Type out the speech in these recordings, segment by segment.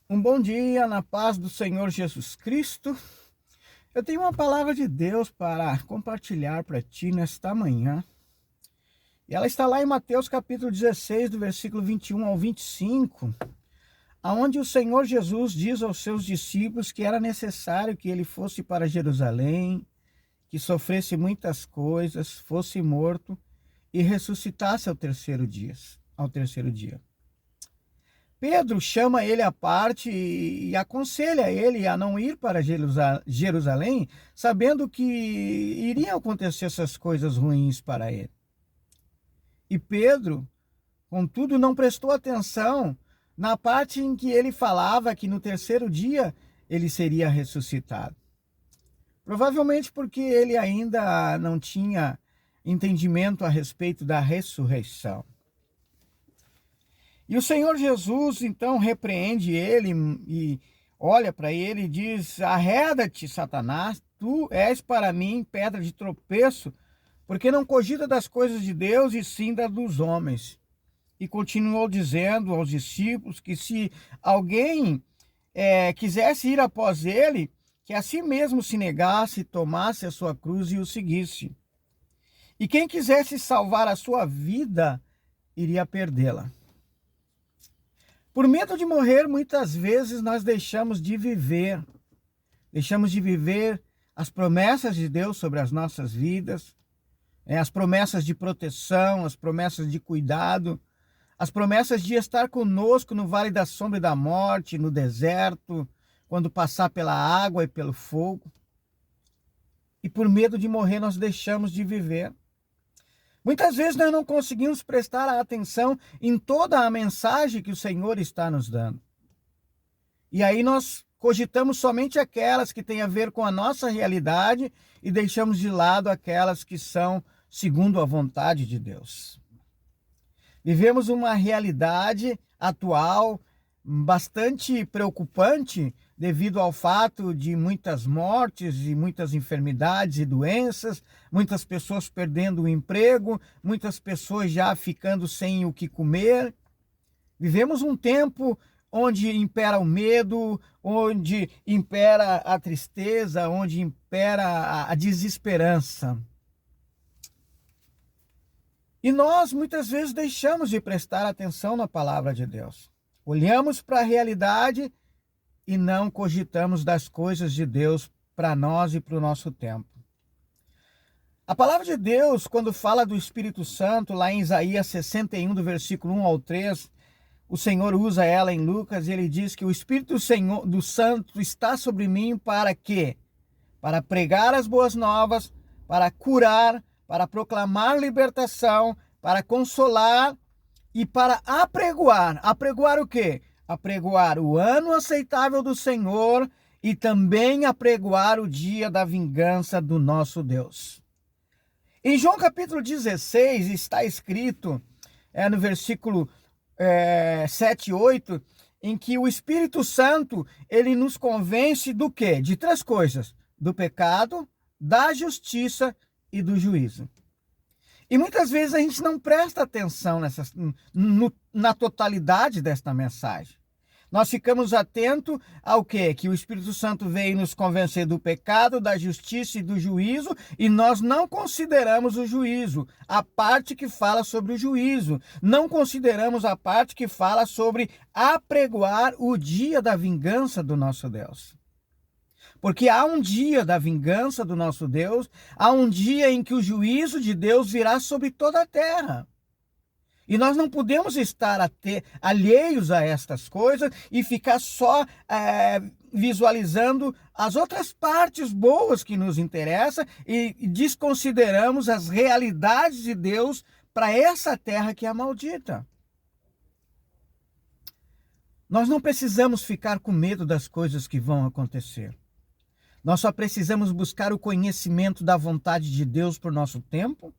Um bom dia na paz do Senhor Jesus Cristo. Eu tenho uma palavra de Deus para compartilhar para ti nesta manhã. E ela está lá em Mateus capítulo 16, do versículo 21 ao 25, aonde o Senhor Jesus diz aos seus discípulos que era necessário que ele fosse para Jerusalém, que sofresse muitas coisas, fosse morto e ressuscitasse ao terceiro dia. Pedro chama ele à parte e aconselha ele a não ir para Jerusalém, sabendo que iriam acontecer essas coisas ruins para ele. E Pedro, contudo, não prestou atenção na parte em que ele falava que no terceiro dia ele seria ressuscitado. Provavelmente porque ele ainda não tinha entendimento a respeito da ressurreição. E o Senhor Jesus, então, repreende ele e olha para ele e diz: arreda-te, Satanás, tu és para mim pedra de tropeço, porque não cogita das coisas de Deus e sim das dos homens. E continuou dizendo aos discípulos que se alguém quisesse ir após ele, que a si mesmo se negasse, tomasse a sua cruz e o seguisse. E quem quisesse salvar a sua vida, iria perdê-la. Por medo de morrer, muitas vezes nós deixamos de viver as promessas de Deus sobre as nossas vidas, as promessas de proteção, as promessas de cuidado, as promessas de estar conosco no vale da sombra e da morte, no deserto, quando passar pela água e pelo fogo. E por medo de morrer, nós deixamos de viver. Muitas vezes nós não conseguimos prestar atenção em toda a mensagem que o Senhor está nos dando. E aí nós cogitamos somente aquelas que têm a ver com a nossa realidade e deixamos de lado aquelas que são segundo a vontade de Deus. Vivemos uma realidade atual bastante preocupante devido ao fato de muitas mortes e muitas enfermidades e doenças, muitas pessoas perdendo o emprego, muitas pessoas já ficando sem o que comer. Vivemos um tempo onde impera o medo, onde impera a tristeza, onde impera a desesperança. E nós muitas vezes deixamos de prestar atenção na palavra de Deus. Olhamos para a realidade e não cogitamos das coisas de Deus para nós e para o nosso tempo. A palavra de Deus, quando fala do Espírito Santo, lá em Isaías 61, do versículo 1 ao 3, o Senhor usa ela em Lucas e ele diz que o Espírito do Santo está sobre mim para quê? Para pregar as boas novas, para curar, para proclamar libertação, para consolar e para apregoar. Apregoar o quê? Apregoar o ano aceitável do Senhor e também apregoar o dia da vingança do nosso Deus. Em João capítulo 16 está escrito, no versículo 7 e 8, em que o Espírito Santo, ele nos convence do quê? De três coisas: do pecado, da justiça e do juízo. E muitas vezes a gente não presta atenção na totalidade desta mensagem. Nós ficamos atentos ao quê? Que o Espírito Santo veio nos convencer do pecado, da justiça e do juízo, e nós não consideramos o juízo, a parte que fala sobre o juízo. Não consideramos a parte que fala sobre apregoar o dia da vingança do nosso Deus. Porque há um dia da vingança do nosso Deus, há um dia em que o juízo de Deus virá sobre toda a terra. E nós não podemos estar alheios a estas coisas e ficar só visualizando as outras partes boas que nos interessam e desconsideramos as realidades de Deus para essa terra que é maldita. Nós não precisamos ficar com medo das coisas que vão acontecer. Nós só precisamos buscar o conhecimento da vontade de Deus para o nosso tempo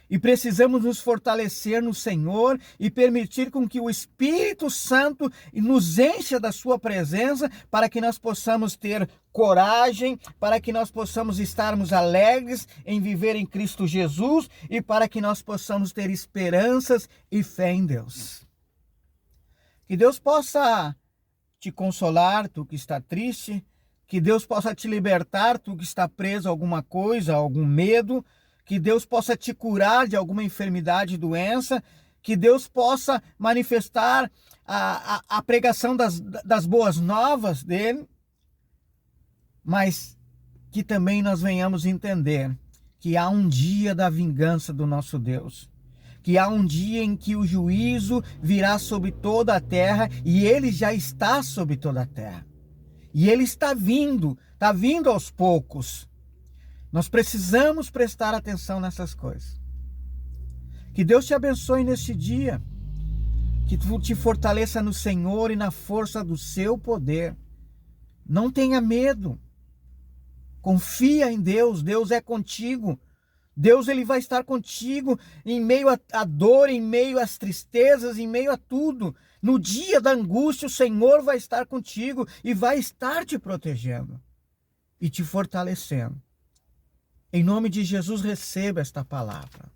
e precisamos nos fortalecer no Senhor e permitir com que o Espírito Santo nos encha da sua presença para que nós possamos ter coragem, para que nós possamos estarmos alegres em viver em Cristo Jesus e para que nós possamos ter esperanças e fé em Deus. Que Deus possa te consolar, tu que está triste, que Deus possa te libertar, tu que está preso a alguma coisa, a algum medo, que Deus possa te curar de alguma enfermidade e doença, que Deus possa manifestar a pregação das boas novas dele, mas que também nós venhamos entender que há um dia da vingança do nosso Deus, que há um dia em que o juízo virá sobre toda a terra, e ele já está sobre toda a terra. E ele está vindo aos poucos. Nós precisamos prestar atenção nessas coisas. Que Deus te abençoe neste dia, que tu te fortaleça no Senhor e na força do seu poder. Não tenha medo. Confia em Deus, Deus é contigo. Deus, ele vai estar contigo em meio à dor, em meio às tristezas, em meio a tudo. No dia da angústia, o Senhor vai estar contigo e vai estar te protegendo e te fortalecendo. Em nome de Jesus, receba esta palavra.